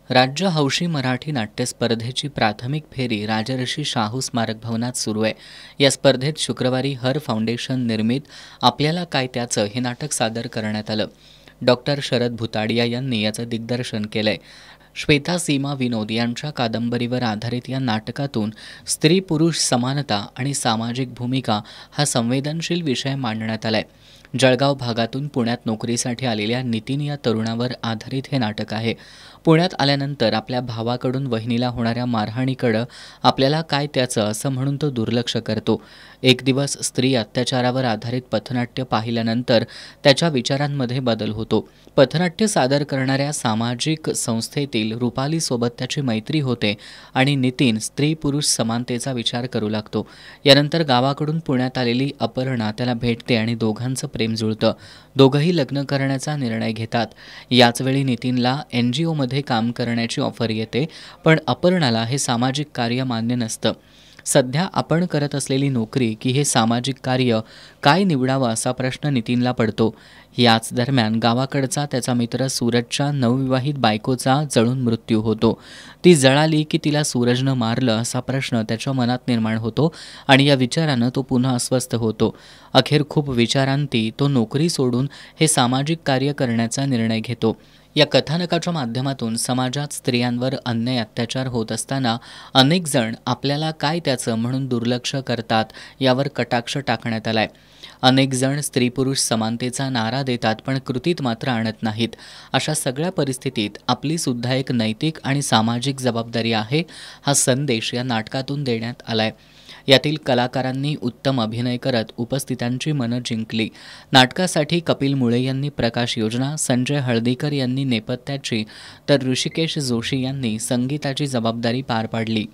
राज्य हौशी मराठी नाट्य स्पर्धेची प्राथमिक फेरी राजर्षी शाहू स्मारक भवनात सुरू आहे। या स्पर्धेत शुक्रवारी हर फाउंडेशन निर्मित आपल्याला काय त्याचं हे नाटक सादर करण्यात आलं। डॉक्टर शरद भुताडिया यांनी याचं दिग्दर्शन केलंय। श्वेता सीमा विनोद यांच्या कादंबरीवर आधारित या नाटकातून स्त्री पुरुष समानता आणि सामाजिक भूमिका हा संवेदनशील विषय मांडण्यात आलाय। जळगाव भागातून पुण्यात नोकरीसाठी आलेल्या नितीन या तरुणावर आधारित हे नाटक आहे। पुण्यात आल्यानंतर आपल्या भावाकडून वहिनीला होणाऱ्या मारहाणीकडं आपल्याला काय त्याचं असं म्हणून तो दुर्लक्ष करतो। एक दिवस स्त्री अत्याचारावर आधारित पथनाट्य पाहिल्यानंतर त्याच्या विचारांमध्ये बदल होतो। पथनाट्य सादर करणाऱ्या सामाजिक संस्थेतील रुपालीसोबत त्याची मैत्री होते आणि नितीन स्त्री पुरुष समानतेचा विचार करू लागतो। यानंतर गावाकडून पुण्यात आलेली अपर्णा त्याला भेटते आणि दोघांचं प्रेम जुळतं। दोघंही लग्न करण्याचा निर्णय घेतात। याचवेळी नितीनला NGO मध्ये काम करण्याची ऑफर येते, पण अपर्णाला हे सामाजिक कार्य मान्य नसतं। सध्या आपण करत असलेली नोकरी की हे सामाजिक कार्य काय निवडावं असा प्रश्न नितीनला पडतो। याच दरम्यान गावाकडचा त्याचा मित्र सूरजच्या नवविवाहित बायकोचा जळून मृत्यू होतो। ती जळाली की तिला सूरजनं मारलं असा प्रश्न त्याच्या मनात निर्माण होतो आणि या विचारानं तो पुन्हा अस्वस्थ होतो। अखेर खूप विचारांती तो नोकरी सोडून हे सामाजिक कार्य करण्याचा निर्णय घेतो। या कथानकाच्या माध्यमातून समाजात स्त्रियांवर अन्याय अत्याचार होत असताना अनेक जण आपल्याला काय त्याचं म्हणून दुर्लक्ष करतात यावर कटाक्ष टाकण्यात आलाय। अनेक जण स्त्री पुरुष समानतेचा नारा देतात पण कृतीत मात्र आणत नाहीत। अशा सगळ्या परिस्थितीत आपली सुद्धा एक नैतिक आणि सामाजिक जबाबदारी आहे हा संदेश या नाटकातून देण्यात आलाय। यातील कलाकारांनी उत्तम अभिनय करत उपस्थितांची मनं जिंकली। नाटकासाठी कपिल मुळे यांनी प्रकाश योजना, संजय हळदीकर यांनी नेपथ्याची तर ऋषिकेश जोशी यांनी संगीताची जबाबदारी पार पाडली।